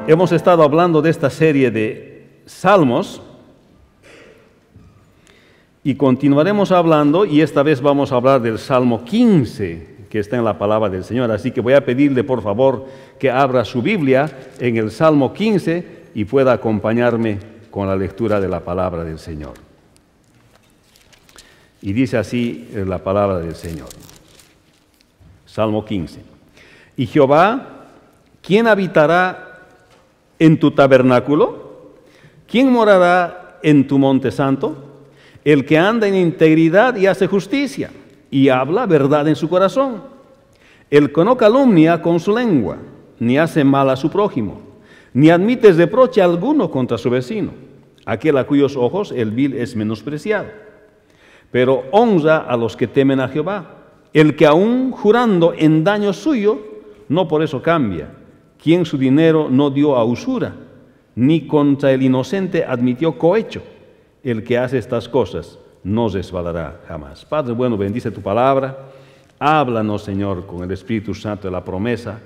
Hemos estado hablando de esta serie de salmos y continuaremos hablando, y esta vez vamos a hablar del Salmo 15, que está en la palabra del Señor. Así que voy a pedirle, por favor, que abra su Biblia en el Salmo 15 y pueda acompañarme con la lectura de la palabra del Señor. Y dice así la palabra del Señor. Salmo 15. Y Jehová, ¿quién habitará en tu tabernáculo? ¿Quién morará en tu monte santo? El que anda en integridad y hace justicia, y habla verdad en su corazón. El que no calumnia con su lengua, ni hace mal a su prójimo, ni admite reproche alguno contra su vecino, aquel a cuyos ojos el vil es menospreciado. Pero honra a los que temen a Jehová, el que aun jurando en daño suyo, no por eso cambia, quien su dinero no dio a usura, ni contra el inocente admitió cohecho. El que hace estas cosas no resbalará jamás. Padre bueno, bendice tu palabra. Háblanos, Señor, con el Espíritu Santo de la promesa,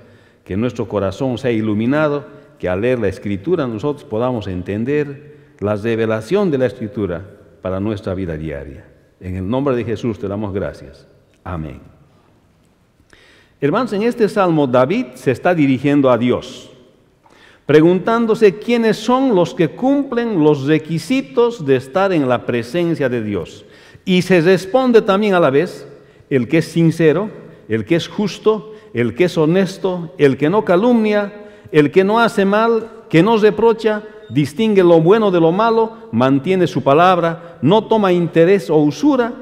que nuestro corazón sea iluminado, que al leer la Escritura nosotros podamos entender la revelación de la Escritura para nuestra vida diaria. En el nombre de Jesús te damos gracias. Amén. Hermanos, en este salmo David se está dirigiendo a Dios, preguntándose quiénes son los que cumplen los requisitos de estar en la presencia de Dios. Y se responde también a la vez el que es sincero, el que es justo, el que es honesto, el que no calumnia, el que no hace mal, que no reprocha, distingue lo bueno de lo malo, mantiene su palabra, no toma interés o usura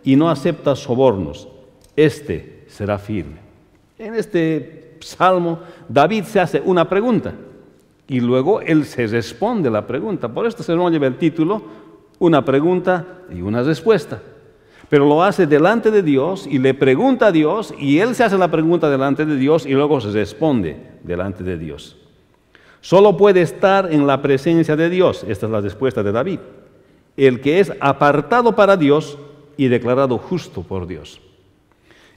y no acepta sobornos. Este será firme. En este salmo, David se hace una pregunta y luego él se responde la pregunta. Por esto se nos lleva el título, una pregunta y una respuesta. Pero lo hace delante de Dios y le pregunta a Dios, y él se hace la pregunta delante de Dios y luego se responde delante de Dios. Solo puede estar en la presencia de Dios, esta es la respuesta de David, el que es apartado para Dios y declarado justo por Dios.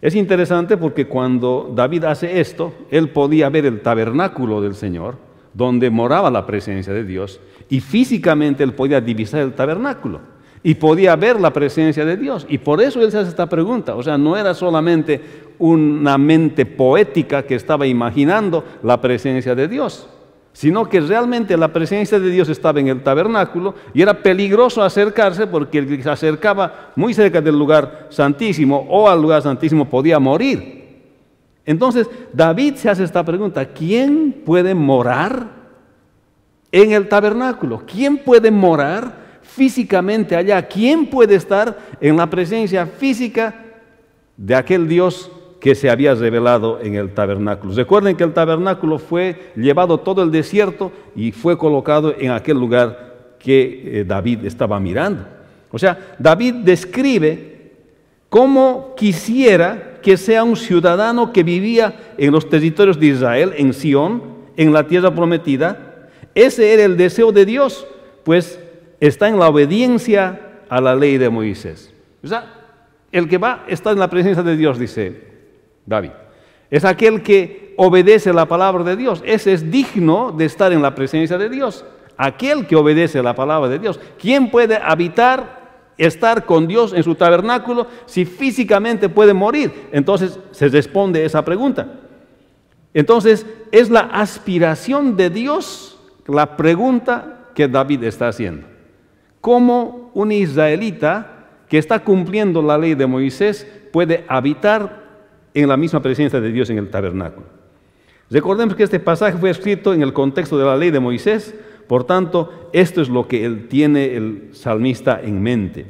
Es interesante porque cuando David hace esto, él podía ver el tabernáculo del Señor, donde moraba la presencia de Dios, y físicamente él podía divisar el tabernáculo, y podía ver la presencia de Dios, y por eso él se hace esta pregunta. O sea, no era solamente una mente poética que estaba imaginando la presencia de Dios, sino que realmente la presencia de Dios estaba en el tabernáculo y era peligroso acercarse porque el que se acercaba muy cerca del lugar santísimo o al lugar santísimo podía morir. Entonces David se hace esta pregunta: ¿quién puede morar en el tabernáculo? ¿Quién puede morar físicamente allá? ¿Quién puede estar en la presencia física de aquel Dios que se había revelado en el tabernáculo? Recuerden que el tabernáculo fue llevado todo el desierto y fue colocado en aquel lugar que David estaba mirando. O sea, David describe cómo quisiera que sea un ciudadano que vivía en los territorios de Israel, en Sión, en la tierra prometida. Ese era el deseo de Dios, pues está en la obediencia a la ley de Moisés. O sea, el que va está en la presencia de Dios, dice David. Es aquel que obedece la palabra de Dios. Ese es digno de estar en la presencia de Dios. Aquel que obedece la palabra de Dios. ¿Quién puede estar con Dios en su tabernáculo si físicamente puede morir? Entonces se responde esa pregunta. Entonces es la aspiración de Dios la pregunta que David está haciendo. ¿Cómo un israelita que está cumpliendo la ley de Moisés puede habitar en la misma presencia de Dios en el tabernáculo? Recordemos que este pasaje fue escrito en el contexto de la ley de Moisés, por tanto, esto es lo que tiene el salmista en mente.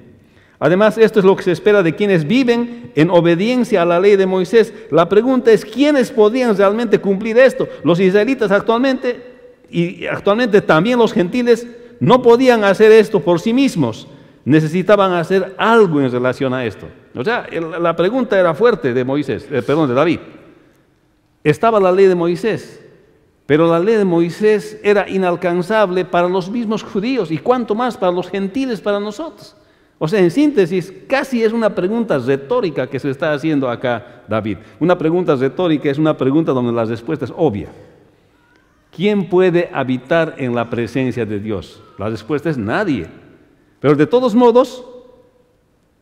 Además, esto es lo que se espera de quienes viven en obediencia a la ley de Moisés. La pregunta es: ¿quiénes podían realmente cumplir esto? Los israelitas actualmente, y actualmente también los gentiles, no podían hacer esto por sí mismos. Necesitaban hacer algo en relación a esto. O sea, la pregunta era fuerte de de David. Estaba la ley de Moisés, pero la ley de Moisés era inalcanzable para los mismos judíos, y cuánto más para los gentiles, para nosotros. O sea, en síntesis, casi es una pregunta retórica que se está haciendo acá David. Una pregunta retórica es una pregunta donde la respuesta es obvia. ¿quién puede habitar en la presencia de Dios? La respuesta es nadie. Pero de todos modos,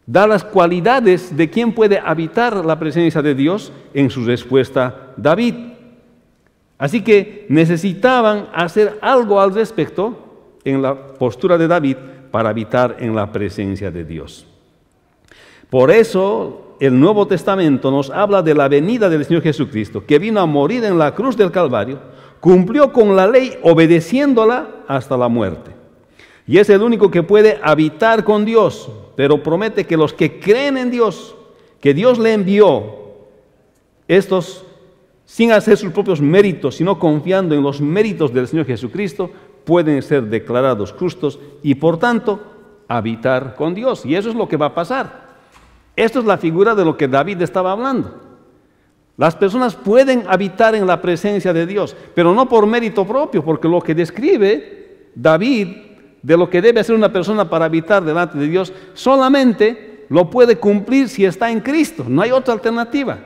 da las cualidades de quién puede habitar la presencia de Dios en su respuesta David. Así que necesitaban hacer algo al respecto en la postura de David para habitar en la presencia de Dios. Por eso el Nuevo Testamento nos habla de la venida del Señor Jesucristo, que vino a morir en la cruz del Calvario, cumplió con la ley obedeciéndola hasta la muerte. Y es el único que puede habitar con Dios, pero promete que los que creen en Dios, que Dios le envió, estos sin hacer sus propios méritos, sino confiando en los méritos del Señor Jesucristo, pueden ser declarados justos y por tanto habitar con Dios. Y eso es lo que va a pasar. Esto es la figura de lo que David estaba hablando. Las personas pueden habitar en la presencia de Dios, pero no por mérito propio, porque lo que describe David de lo que debe hacer una persona para habitar delante de Dios, solamente lo puede cumplir si está en Cristo. No hay otra alternativa.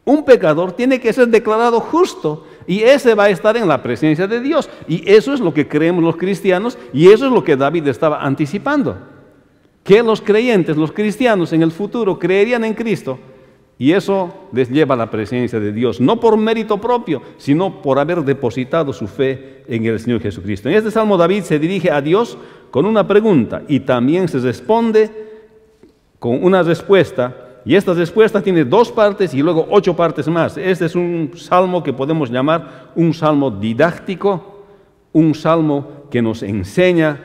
Un pecador tiene que ser declarado justo y ese va a estar en la presencia de Dios. Y eso es lo que creemos los cristianos y eso es lo que David estaba anticipando. Que los creyentes, los cristianos en el futuro creerían en Cristo y eso les lleva a la presencia de Dios. No por mérito propio, sino por haber depositado su fe en el Señor Jesucristo. En este Salmo David se dirige a Dios con una pregunta y también se responde con una respuesta. Y esta respuesta tiene 2 partes y luego 8 partes más. Este es un salmo que podemos llamar un salmo didáctico, un salmo que nos enseña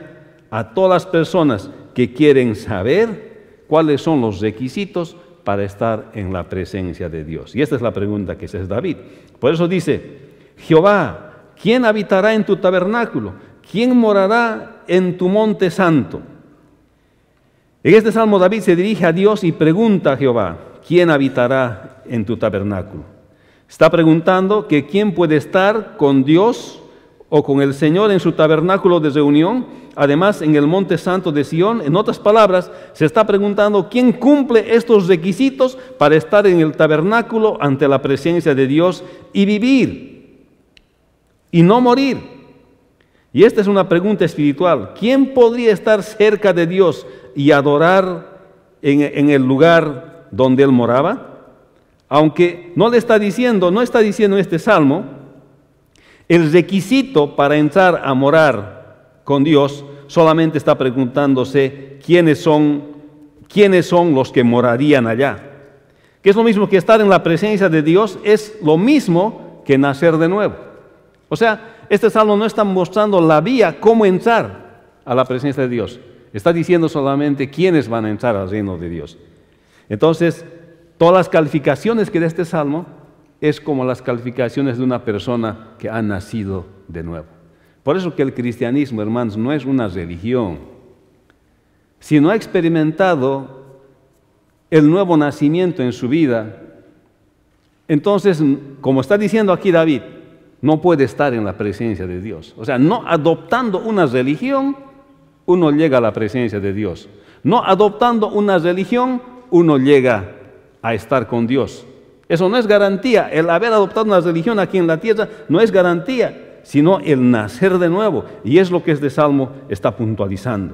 a todas las personas que quieren saber cuáles son los requisitos para estar en la presencia de Dios. Y esta es la pregunta que hace David. Por eso dice, Jehová, ¿quién habitará en tu tabernáculo? ¿Quién morará en tu monte santo? En este salmo David se dirige a Dios y pregunta a Jehová, ¿quién habitará en tu tabernáculo? Está preguntando que quién puede estar con Dios o con el Señor en su tabernáculo de reunión, además en el monte santo de Sión. En otras palabras, se está preguntando quién cumple estos requisitos para estar en el tabernáculo ante la presencia de Dios y vivir y no morir. Y esta es una pregunta espiritual. ¿Quién podría estar cerca de Dios y adorar en el lugar donde Él moraba? Aunque no está diciendo en este salmo, el requisito para entrar a morar con Dios, solamente está preguntándose quiénes son los que morarían allá. Que es lo mismo que estar en la presencia de Dios, es lo mismo que nacer de nuevo. O sea, este salmo no está mostrando la vía, cómo entrar a la presencia de Dios. Está diciendo solamente quiénes van a entrar al reino de Dios. Entonces, todas las calificaciones que da este salmo es como las calificaciones de una persona que ha nacido de nuevo. Por eso que el cristianismo, hermanos, no es una religión. Si no ha experimentado el nuevo nacimiento en su vida, entonces, como está diciendo aquí David, no puede estar en la presencia de Dios. O sea, no adoptando una religión, uno llega a la presencia de Dios. No adoptando una religión, uno llega a estar con Dios. Eso no es garantía. El haber adoptado una religión aquí en la tierra no es garantía, sino el nacer de nuevo. Y es lo que este salmo está puntualizando.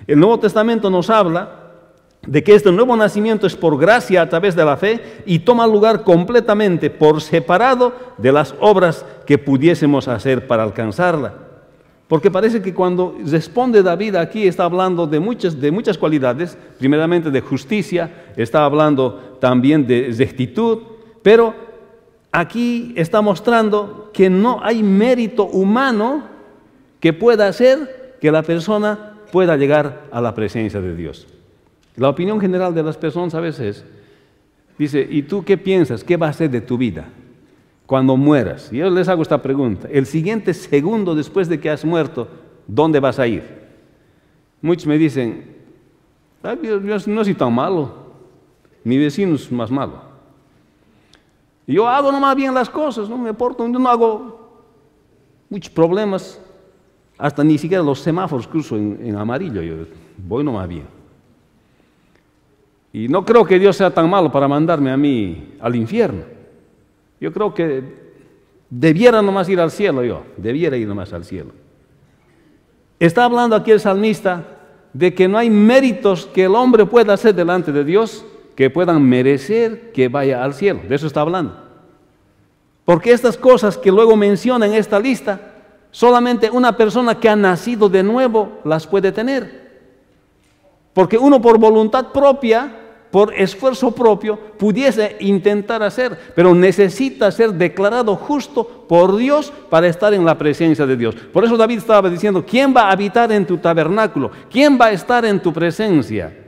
El Nuevo Testamento nos habla de que este nuevo nacimiento es por gracia a través de la fe y toma lugar completamente por separado de las obras que pudiésemos hacer para alcanzarla. Porque parece que cuando responde David aquí está hablando de muchas cualidades, primeramente de justicia, está hablando también de rectitud, pero aquí está mostrando que no hay mérito humano que pueda hacer que la persona pueda llegar a la presencia de Dios. La opinión general de las personas a veces dice, ¿y tú qué piensas? ¿Qué va a ser de tu vida cuando mueras? Y yo les hago esta pregunta, el siguiente segundo después de que has muerto, ¿dónde vas a ir? Muchos me dicen, yo no soy tan malo, mi vecino es más malo. Y yo hago nomás bien las cosas, no me porto, yo no hago muchos problemas, hasta ni siquiera los semáforos cruzo en amarillo, yo voy nomás bien. Y no creo que Dios sea tan malo para mandarme a mí al infierno. Yo creo que debiera nomás ir al cielo debiera ir nomás al cielo. Está hablando aquí el salmista de que no hay méritos que el hombre pueda hacer delante de Dios que puedan merecer que vaya al cielo. De eso está hablando. Porque estas cosas que luego menciona en esta lista, solamente una persona que ha nacido de nuevo las puede tener. Porque uno por voluntad propia, por esfuerzo propio, pudiese intentar hacer, pero necesita ser declarado justo por Dios para estar en la presencia de Dios. Por eso David estaba diciendo, ¿quién va a habitar en tu tabernáculo? ¿Quién va a estar en tu presencia?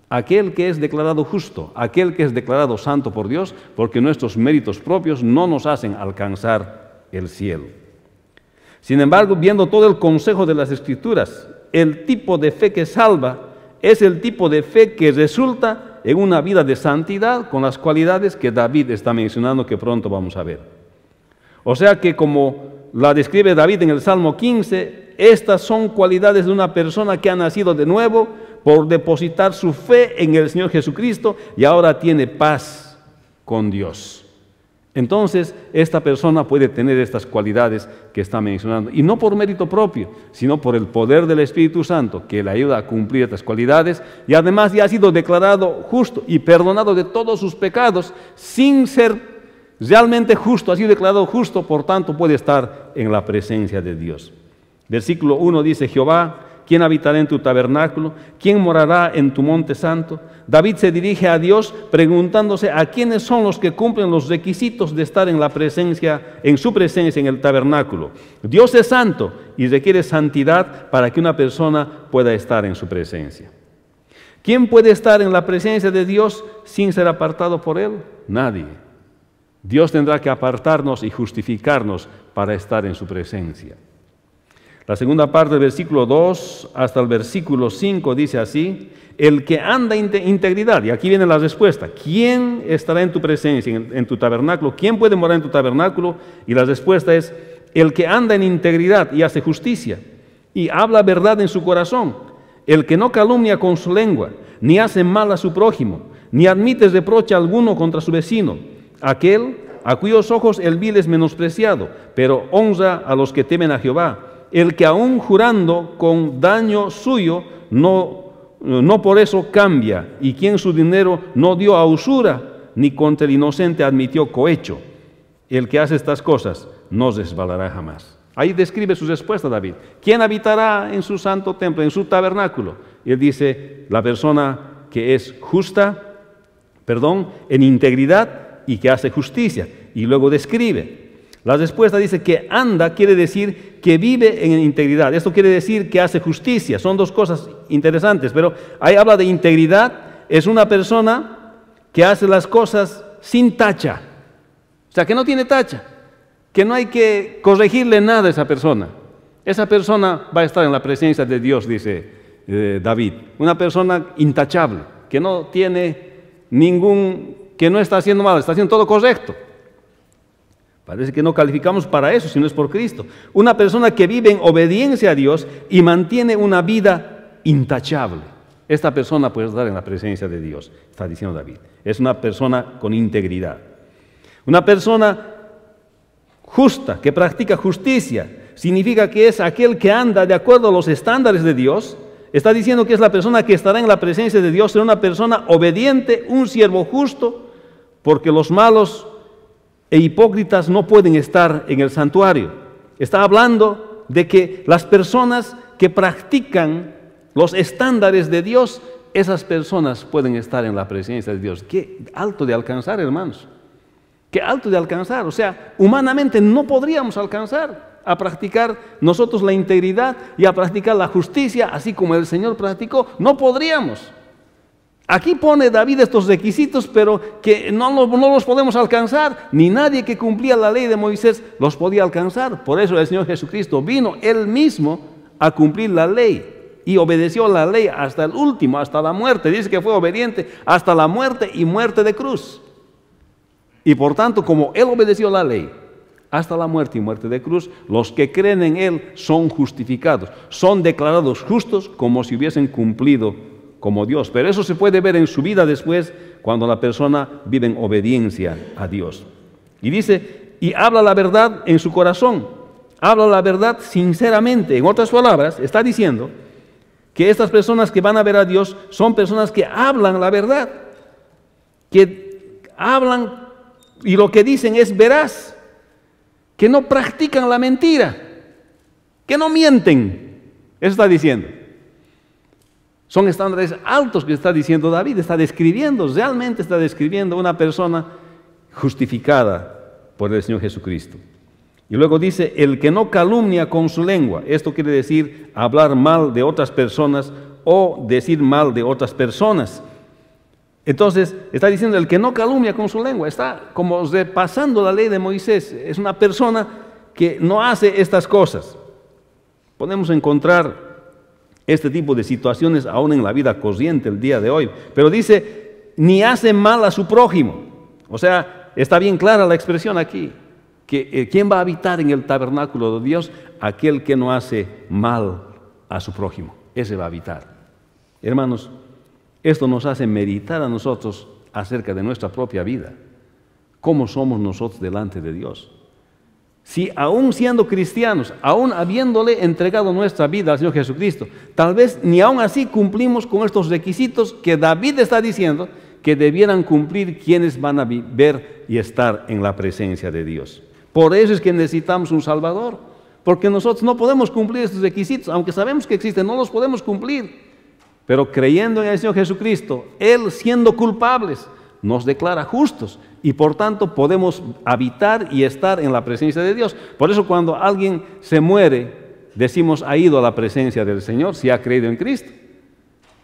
Aquel que es declarado justo, aquel que es declarado santo por Dios, porque nuestros méritos propios no nos hacen alcanzar el cielo. Sin embargo, viendo todo el consejo de las Escrituras, el tipo de fe que salva es el tipo de fe que resulta en una vida de santidad con las cualidades que David está mencionando, que pronto vamos a ver. O sea que, como la describe David en el Salmo 15, estas son cualidades de una persona que ha nacido de nuevo por depositar su fe en el Señor Jesucristo y ahora tiene paz con Dios. Entonces, esta persona puede tener estas cualidades que está mencionando, y no por mérito propio, sino por el poder del Espíritu Santo, que le ayuda a cumplir estas cualidades, y además ya ha sido declarado justo y perdonado de todos sus pecados, sin ser realmente justo, ha sido declarado justo, por tanto puede estar en la presencia de Dios. Versículo 1 dice, Jehová, ¿quién habitará en tu tabernáculo? ¿Quién morará en tu monte santo? David se dirige a Dios preguntándose a quiénes son los que cumplen los requisitos de estar en la presencia, en su presencia en el tabernáculo. Dios es santo y requiere santidad para que una persona pueda estar en su presencia. ¿Quién puede estar en la presencia de Dios sin ser apartado por Él? Nadie. Dios tendrá que apartarnos y justificarnos para estar en su presencia. La segunda parte del versículo 2 hasta el versículo 5 dice así, el que anda en integridad, y aquí viene la respuesta, ¿quién estará en tu presencia, en tu tabernáculo? ¿Quién puede morar en tu tabernáculo? Y la respuesta es, el que anda en integridad y hace justicia, y habla verdad en su corazón, el que no calumnia con su lengua, ni hace mal a su prójimo, ni admite reproche alguno contra su vecino, aquel a cuyos ojos el vil es menospreciado, pero honra a los que temen a Jehová, el que aún jurando con daño suyo no por eso cambia, y quien su dinero no dio a usura, ni contra el inocente admitió cohecho. El que hace estas cosas no resbalará jamás. Ahí describe su respuesta David. ¿Quién habitará en su santo templo, en su tabernáculo? Y él dice, la persona que es justa, en integridad y que hace justicia. Y luego describe. La respuesta dice que anda, quiere decir que vive en integridad. Esto quiere decir que hace justicia. Son dos cosas interesantes, pero ahí habla de integridad. Es una persona que hace las cosas sin tacha. O sea, que no tiene tacha, que no hay que corregirle nada a esa persona. Esa persona va a estar en la presencia de Dios, dice David. Una persona intachable, que no tiene que no está haciendo mal, está haciendo todo correcto. Parece que no calificamos para eso si no es por Cristo. Una persona que vive en obediencia a Dios y mantiene una vida intachable. Esta persona puede estar en la presencia de Dios, está diciendo David. Es una persona con integridad. Una persona justa, que practica justicia, significa que es aquel que anda de acuerdo a los estándares de Dios. Está diciendo que es la persona que estará en la presencia de Dios, será una persona obediente, un siervo justo, porque los malos e hipócritas no pueden estar en el santuario. Está hablando de que las personas que practican los estándares de Dios, esas personas pueden estar en la presencia de Dios. Qué alto de alcanzar, hermanos. Qué alto de alcanzar. O sea, humanamente no podríamos alcanzar a practicar nosotros la integridad y a practicar la justicia, así como el Señor practicó. No podríamos. Aquí pone David estos requisitos, pero que no los podemos alcanzar, ni nadie que cumplía la ley de Moisés los podía alcanzar. Por eso el Señor Jesucristo vino Él mismo a cumplir la ley y obedeció la ley hasta el último, hasta la muerte. Dice que fue obediente hasta la muerte y muerte de cruz. Y por tanto, como Él obedeció la ley hasta la muerte y muerte de cruz, los que creen en Él son justificados, son declarados justos como si hubiesen cumplido como Dios. Pero eso se puede ver en su vida después, cuando la persona vive en obediencia a Dios. Y dice, y habla la verdad en su corazón, habla la verdad sinceramente. En otras palabras, está diciendo que estas personas que van a ver a Dios son personas que hablan la verdad, que hablan y lo que dicen es veraz, que no practican la mentira, que no mienten. Eso está diciendo. Son estándares altos que está diciendo David, está describiendo, realmente está describiendo una persona justificada por el Señor Jesucristo. Y luego dice, el que no calumnia con su lengua. Esto quiere decir hablar mal de otras personas o decir mal de otras personas. Entonces, está diciendo, el que no calumnia con su lengua, está como repasando la ley de Moisés. Es una persona que no hace estas cosas. Podemos encontrar este tipo de situaciones aún en la vida corriente el día de hoy. Pero dice, ni hace mal a su prójimo. O sea, está bien clara la expresión aquí, que ¿quién va a habitar en el tabernáculo de Dios? Aquel que no hace mal a su prójimo. Ese va a habitar. Hermanos, esto nos hace meditar a nosotros acerca de nuestra propia vida. ¿Cómo somos nosotros delante de Dios? Si aún siendo cristianos, aún habiéndole entregado nuestra vida al Señor Jesucristo, tal vez ni aún así cumplimos con estos requisitos que David está diciendo que debieran cumplir quienes van a ver y estar en la presencia de Dios. Por eso es que necesitamos un Salvador, porque nosotros no podemos cumplir estos requisitos, aunque sabemos que existen, no los podemos cumplir. Pero creyendo en el Señor Jesucristo, Él siendo culpables, nos declara justos y por tanto podemos habitar y estar en la presencia de Dios. Por eso cuando alguien se muere, decimos ha ido a la presencia del Señor si ha creído en Cristo.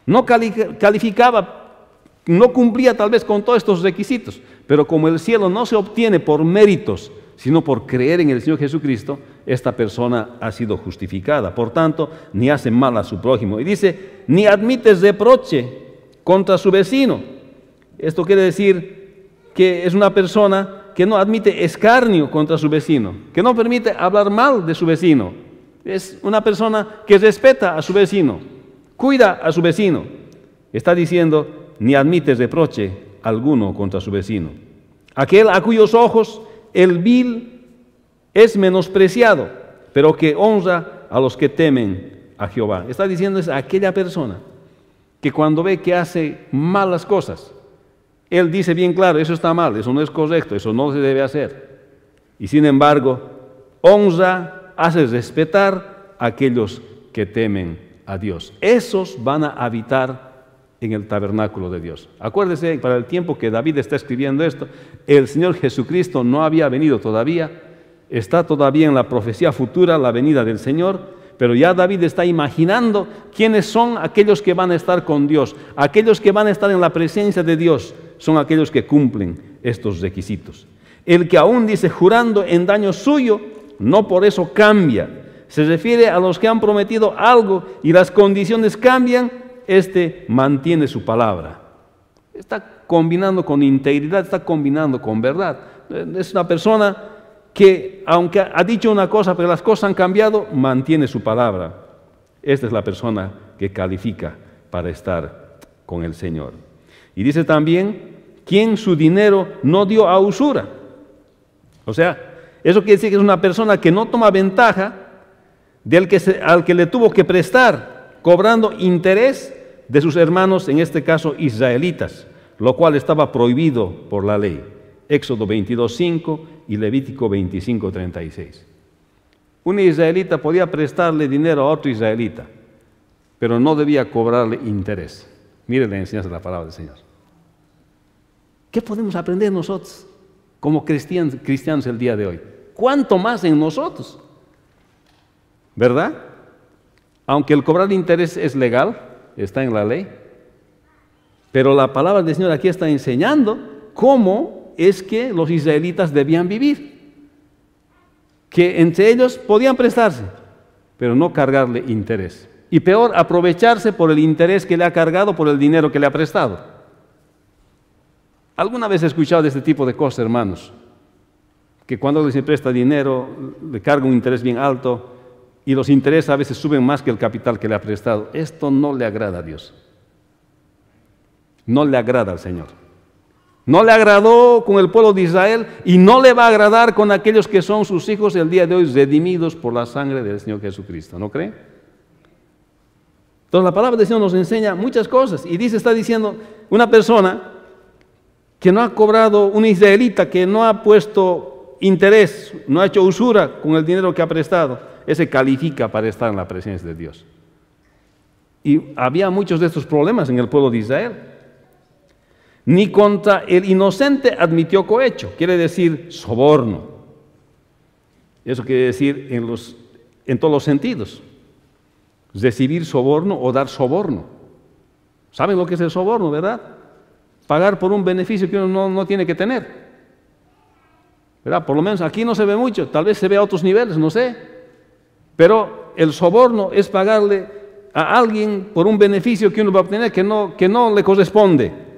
No calificaba, no cumplía tal vez con todos estos requisitos, pero como el cielo no se obtiene por méritos, sino por creer en el Señor Jesucristo, esta persona ha sido justificada. Por tanto, ni hace mal a su prójimo. Y dice, ni admite reproche contra su vecino. Esto quiere decir que es una persona que no admite escarnio contra su vecino, que no permite hablar mal de su vecino. Es una persona que respeta a su vecino, cuida a su vecino. Está diciendo, ni admite reproche alguno contra su vecino. Aquel a cuyos ojos el vil es menospreciado, pero que honra a los que temen a Jehová. Está diciendo es aquella persona que cuando ve que hace malas cosas, él dice bien claro, eso está mal, eso no es correcto, eso no se debe hacer. Y sin embargo, honra, hace respetar a aquellos que temen a Dios. Esos van a habitar en el tabernáculo de Dios. Acuérdese, para el tiempo que David está escribiendo esto, el Señor Jesucristo no había venido todavía, está todavía en la profecía futura, la venida del Señor, pero ya David está imaginando quiénes son aquellos que van a estar con Dios, aquellos que van a estar en la presencia de Dios, son aquellos que cumplen estos requisitos. El que aún dice jurando en daño suyo, no por eso cambia. Se refiere a los que han prometido algo y las condiciones cambian, este mantiene su palabra. Está combinando con integridad, está combinando con verdad. Es una persona que, aunque ha dicho una cosa, pero las cosas han cambiado, mantiene su palabra. Esta es la persona que califica para estar con el Señor. Y dice también, quien su dinero no dio a usura. O sea, eso quiere decir que es una persona que no toma ventaja al que le tuvo que prestar, cobrando interés de sus hermanos, en este caso israelitas, lo cual estaba prohibido por la ley. Éxodo 22:5 y Levítico 25:36. Un israelita podía prestarle dinero a otro israelita, pero no debía cobrarle interés. Mire la enseñanza de la palabra del Señor. ¿Qué podemos aprender nosotros como cristianos el día de hoy? ¿Cuánto más en nosotros? ¿Verdad? Aunque el cobrar interés es legal, está en la ley, pero la palabra del Señor aquí está enseñando cómo es que los israelitas debían vivir, que entre ellos podían prestarse, pero no cargarle interés, y peor, aprovecharse por el interés que le ha cargado por el dinero que le ha prestado. ¿Alguna vez he escuchado de este tipo de cosas, hermanos? Que cuando se presta dinero, le carga un interés bien alto, y los intereses a veces suben más que el capital que le ha prestado. Esto no le agrada a Dios. No le agrada al Señor. No le agradó con el pueblo de Israel y no le va a agradar con aquellos que son sus hijos el día de hoy, redimidos por la sangre del Señor Jesucristo. ¿No cree? Entonces la palabra del Señor nos enseña muchas cosas y está diciendo, una persona que no ha cobrado, un israelita que no ha puesto interés, no ha hecho usura con el dinero que ha prestado, ese califica para estar en la presencia de Dios. Y había muchos de estos problemas en el pueblo de Israel. Ni contra el inocente admitió cohecho, quiere decir soborno. Eso quiere decir en todos los sentidos. Recibir soborno o dar soborno. ¿Saben lo que es el soborno, verdad? Pagar por un beneficio que uno no tiene que tener. ¿Verdad? Por lo menos aquí no se ve mucho, tal vez se ve a otros niveles, no sé. Pero el soborno es pagarle a alguien por un beneficio que uno va a obtener que no le corresponde.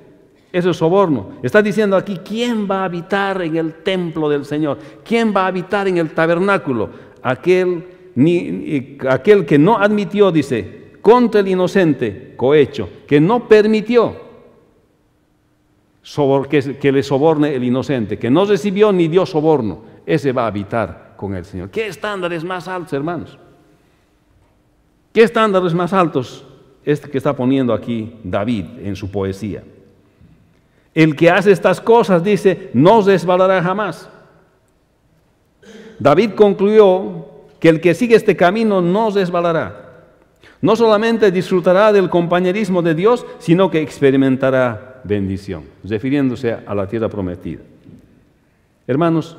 Eso es soborno. Está diciendo aquí, ¿quién va a habitar en el templo del Señor? ¿Quién va a habitar en el tabernáculo? Aquel que no admitió, dice, contra el inocente, cohecho, que no permitió que le soborne el inocente, que no recibió ni dio soborno, ese va a habitar con el Señor. ¿Qué estándares más altos, hermanos? ¿Qué estándares más altos este que está poniendo aquí David en su poesía? El que hace estas cosas, dice, no resbalará jamás. David concluyó que el que sigue este camino no resbalará. No solamente disfrutará del compañerismo de Dios, sino que experimentará bendición, refiriéndose a la tierra prometida. Hermanos,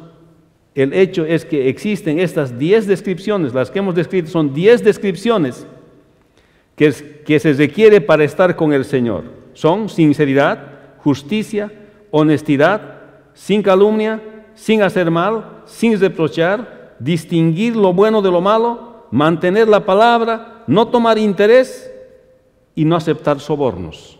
el hecho es que existen estas 10 descripciones, las que hemos descrito son 10 descripciones que se requiere para estar con el Señor. Son sinceridad, justicia, honestidad, sin calumnia, sin hacer mal, sin reprochar, distinguir lo bueno de lo malo, mantener la palabra, no tomar interés y no aceptar sobornos.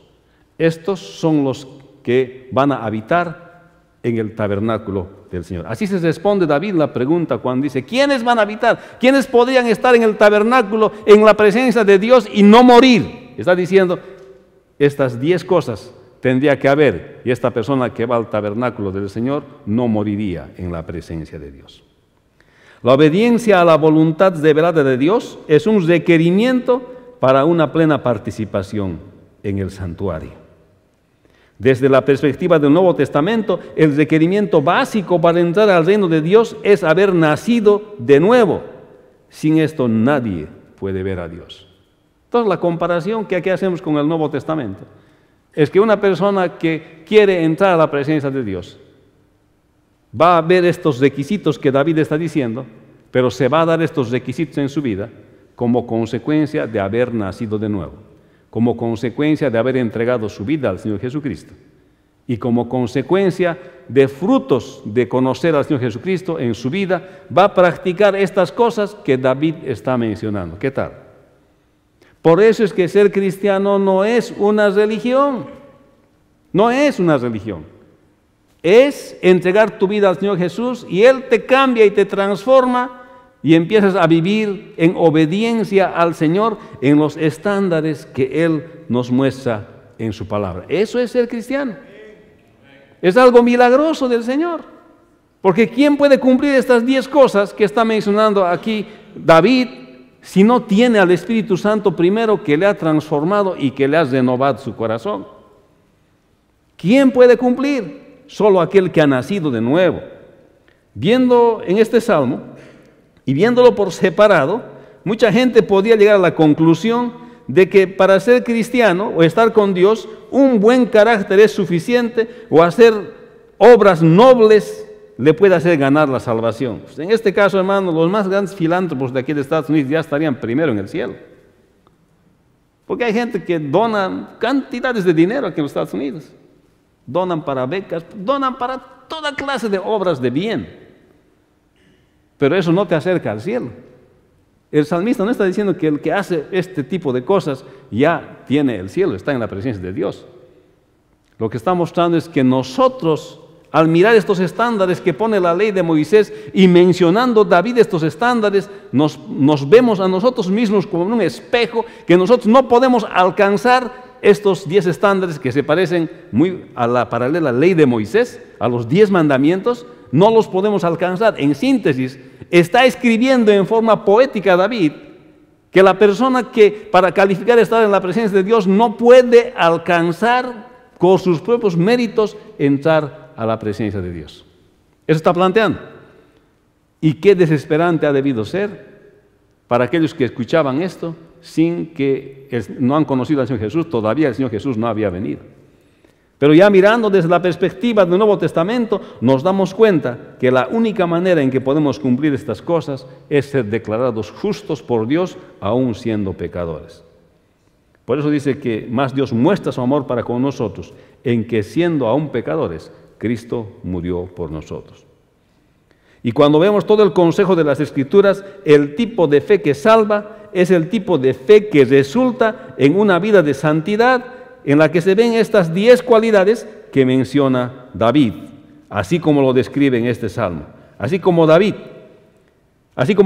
Estos son los que van a habitar en el tabernáculo del Señor. Así se responde David la pregunta cuando dice, ¿quiénes van a habitar? ¿Quiénes podrían estar en el tabernáculo, en la presencia de Dios y no morir? Está diciendo, estas 10 cosas tendría que haber, y esta persona que va al tabernáculo del Señor no moriría en la presencia de Dios. La obediencia a la voluntad revelada de Dios es un requerimiento para una plena participación en el santuario. Desde la perspectiva del Nuevo Testamento, el requerimiento básico para entrar al reino de Dios es haber nacido de nuevo. Sin esto nadie puede ver a Dios. Entonces la comparación que aquí hacemos con el Nuevo Testamento es que una persona que quiere entrar a la presencia de Dios va a ver estos requisitos que David está diciendo, pero se va a dar estos requisitos en su vida como consecuencia de haber nacido de nuevo, como consecuencia de haber entregado su vida al Señor Jesucristo y como consecuencia de frutos de conocer al Señor Jesucristo en su vida, va a practicar estas cosas que David está mencionando. ¿Qué tal? Por eso es que ser cristiano no es una religión, no es una religión. Es entregar tu vida al Señor Jesús y Él te cambia y te transforma y empiezas a vivir en obediencia al Señor en los estándares que Él nos muestra en su palabra. Eso es ser cristiano. Es algo milagroso del Señor. Porque ¿quién puede cumplir estas 10 cosas que está mencionando aquí David si no tiene al Espíritu Santo primero que le ha transformado y que le ha renovado su corazón? ¿Quién puede cumplir? Solo aquel que ha nacido de nuevo. Viendo en este salmo y viéndolo por separado, mucha gente podía llegar a la conclusión de que para ser cristiano o estar con Dios, un buen carácter es suficiente o hacer obras nobles le puede hacer ganar la salvación. Pues en este caso, hermano, los más grandes filántropos de aquí de Estados Unidos ya estarían primero en el cielo. Porque hay gente que dona cantidades de dinero aquí en los Estados Unidos. Donan para becas, donan para toda clase de obras de bien. Pero eso no te acerca al cielo. El salmista no está diciendo que el que hace este tipo de cosas ya tiene el cielo, está en la presencia de Dios. Lo que está mostrando es que nosotros, al mirar estos estándares que pone la ley de Moisés y mencionando David estos estándares, nos vemos a nosotros mismos como en un espejo que nosotros no podemos alcanzar estos 10 estándares que se parecen muy a la paralela ley de Moisés, a los 10 mandamientos, no los podemos alcanzar. En síntesis, está escribiendo en forma poética David que la persona que para calificar estar en la presencia de Dios no puede alcanzar con sus propios méritos entrar a la presencia de Dios. Eso está planteando. Y qué desesperante ha debido ser para aquellos que escuchaban esto sin que no han conocido al Señor Jesús. Todavía el Señor Jesús no había venido. Pero ya mirando desde la perspectiva del Nuevo Testamento, nos damos cuenta que la única manera en que podemos cumplir estas cosas es ser declarados justos por Dios, aún siendo pecadores. Por eso dice que más Dios muestra su amor para con nosotros, en que siendo aún pecadores, Cristo murió por nosotros. Y cuando vemos todo el consejo de las Escrituras, el tipo de fe que salva es el tipo de fe que resulta en una vida de santidad, en la que se ven estas 10 cualidades que menciona David, así como lo describe en este salmo. Así como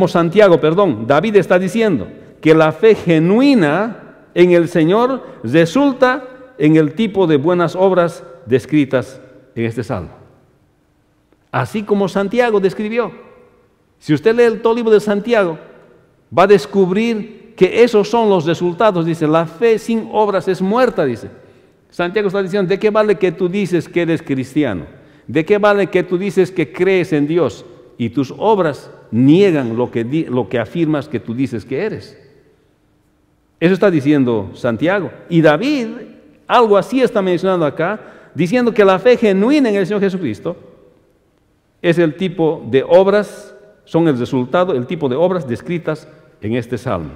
Santiago, David está diciendo que la fe genuina en el Señor resulta en el tipo de buenas obras descritas en este salmo. Así como Santiago describió. Si usted lee todo el libro de Santiago, va a descubrir que esos son los resultados. Dice, la fe sin obras es muerta, dice. Santiago está diciendo, ¿de qué vale que tú dices que eres cristiano? ¿De qué vale que tú dices que crees en Dios y tus obras niegan lo que afirmas que tú dices que eres? Eso está diciendo Santiago. Y David, algo así está mencionando acá, diciendo que la fe genuina en el Señor Jesucristo es el tipo de obras, son el resultado, el tipo de obras descritas en este salmo.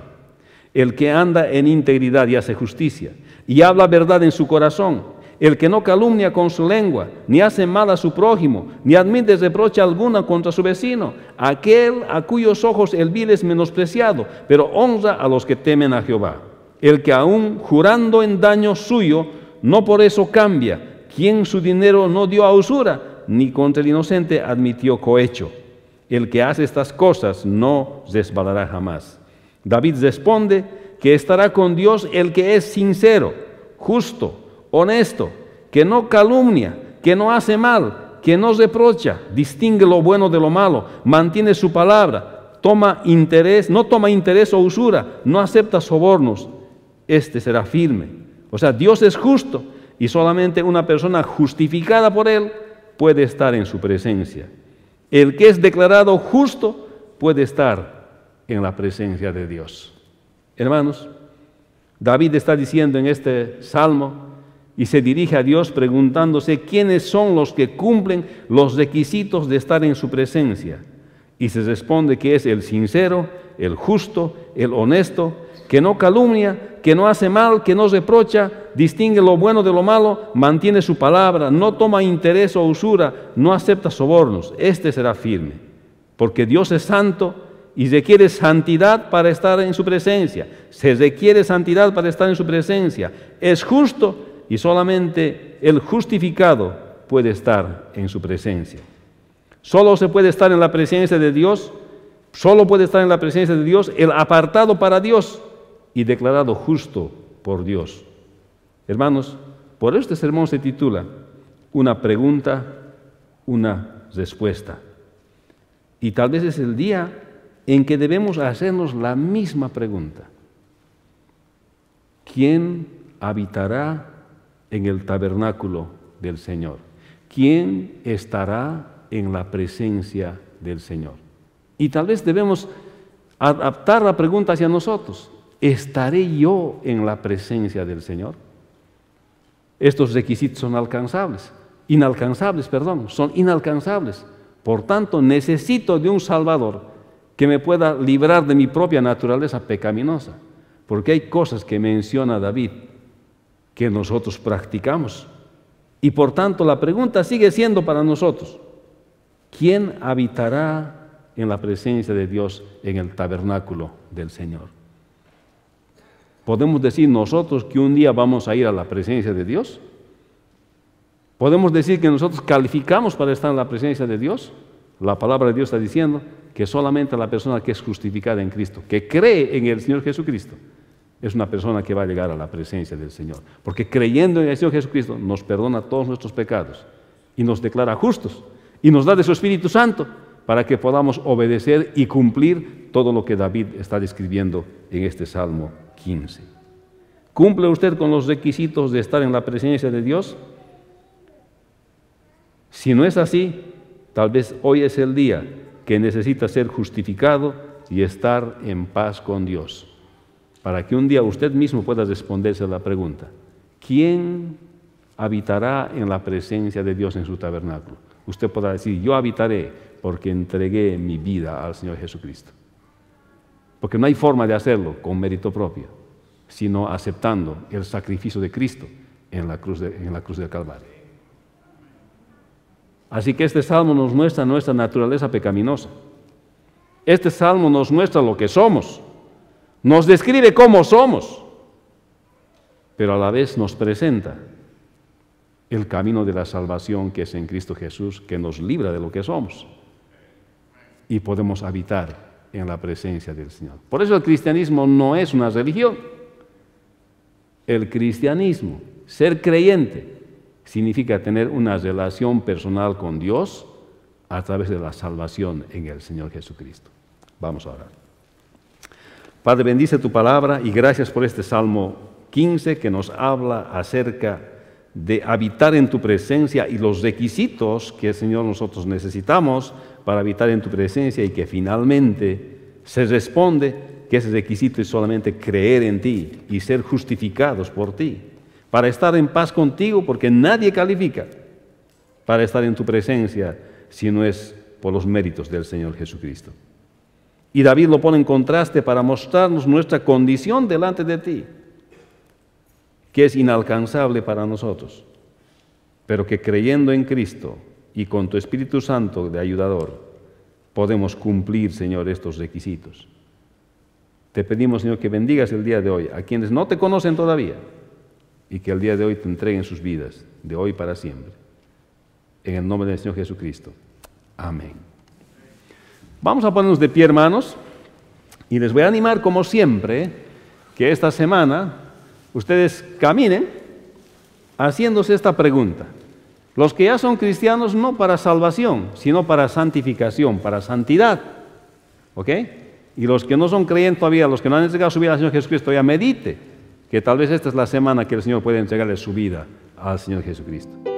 El que anda en integridad y hace justicia, y habla verdad en su corazón, el que no calumnia con su lengua, ni hace mal a su prójimo, ni admite reproche alguna contra su vecino, aquel a cuyos ojos el vil es menospreciado, pero honra a los que temen a Jehová. El que aún jurando en daño suyo, no por eso cambia, quien su dinero no dio a usura, ni contra el inocente admitió cohecho. El que hace estas cosas no resbalará jamás. David responde que estará con Dios el que es sincero, justo, honesto, que no calumnia, que no hace mal, que no reprocha, distingue lo bueno de lo malo, mantiene su palabra, no toma interés o usura, no acepta sobornos. Este será firme. O sea, Dios es justo y solamente una persona justificada por Él puede estar en su presencia. El que es declarado justo puede estar en la presencia de Dios. Hermanos, David está diciendo en este salmo y se dirige a Dios preguntándose quiénes son los que cumplen los requisitos de estar en su presencia. Y se responde que es el sincero, el justo, el honesto, que no calumnia, que no hace mal, que no reprocha, distingue lo bueno de lo malo, mantiene su palabra, no toma interés o usura, no acepta sobornos. Este será firme, porque Dios es santo y requiere santidad para estar en su presencia. Se requiere santidad para estar en su presencia. Es justo y solamente el justificado puede estar en su presencia. Solo se puede estar en la presencia de Dios, solo puede estar en la presencia de Dios el apartado para Dios y declarado justo por Dios. Hermanos, por este sermón se titula Una pregunta, una respuesta. Y tal vez es el día en que debemos hacernos la misma pregunta. ¿Quién habitará en el tabernáculo del Señor? ¿Quién estará en la presencia del Señor? Y tal vez debemos adaptar la pregunta hacia nosotros. ¿Estaré yo en la presencia del Señor? Estos requisitos son inalcanzables. Por tanto, necesito de un Salvador que me pueda librar de mi propia naturaleza pecaminosa, porque hay cosas que menciona David que nosotros practicamos. Y por tanto, la pregunta sigue siendo para nosotros: ¿quién habitará en la presencia de Dios en el tabernáculo del Señor? ¿Podemos decir nosotros que un día vamos a ir a la presencia de Dios? ¿Podemos decir que nosotros calificamos para estar en la presencia de Dios? La palabra de Dios está diciendo que solamente la persona que es justificada en Cristo, que cree en el Señor Jesucristo, es una persona que va a llegar a la presencia del Señor. Porque creyendo en el Señor Jesucristo nos perdona todos nuestros pecados y nos declara justos y nos da de su Espíritu Santo para que podamos obedecer y cumplir todo lo que David está describiendo en este Salmo 15. ¿Cumple usted con los requisitos de estar en la presencia de Dios? Si no es así, tal vez hoy es el día que necesita ser justificado y estar en paz con Dios, para que un día usted mismo pueda responderse a la pregunta: ¿quién habitará en la presencia de Dios en su tabernáculo? Usted podrá decir: yo habitaré porque entregué mi vida al Señor Jesucristo. Porque no hay forma de hacerlo con mérito propio, sino aceptando el sacrificio de Cristo en la cruz del Calvario. Así que este salmo nos muestra nuestra naturaleza pecaminosa. Este salmo nos muestra lo que somos, nos describe cómo somos, pero a la vez nos presenta el camino de la salvación que es en Cristo Jesús, que nos libra de lo que somos y podemos habitar en la presencia del Señor. Por eso el cristianismo no es una religión. El cristianismo, ser creyente, significa tener una relación personal con Dios a través de la salvación en el Señor Jesucristo. Vamos a orar. Padre, bendice tu palabra y gracias por este Salmo 15 que nos habla acerca de habitar en tu presencia y los requisitos que, Señor, nosotros necesitamos para habitar en tu presencia, y que finalmente se responde que ese requisito es solamente creer en ti y ser justificados por ti, para estar en paz contigo, porque nadie califica para estar en tu presencia si no es por los méritos del Señor Jesucristo. Y David lo pone en contraste para mostrarnos nuestra condición delante de ti, que es inalcanzable para nosotros, pero que creyendo en Cristo y con tu Espíritu Santo de ayudador, podemos cumplir, Señor, estos requisitos. Te pedimos, Señor, que bendigas el día de hoy a quienes no te conocen todavía y que el día de hoy te entreguen sus vidas, de hoy para siempre. En el nombre del Señor Jesucristo. Amén. Vamos a ponernos de pie, hermanos, y les voy a animar, como siempre, que esta semana ustedes caminen haciéndose esta pregunta. Los que ya son cristianos, no para salvación, sino para santificación, para santidad. ¿Ok? Y los que no son creyentes todavía, los que no han entregado su vida al Señor Jesucristo, ya medite que tal vez esta es la semana que el Señor puede entregarle su vida al Señor Jesucristo.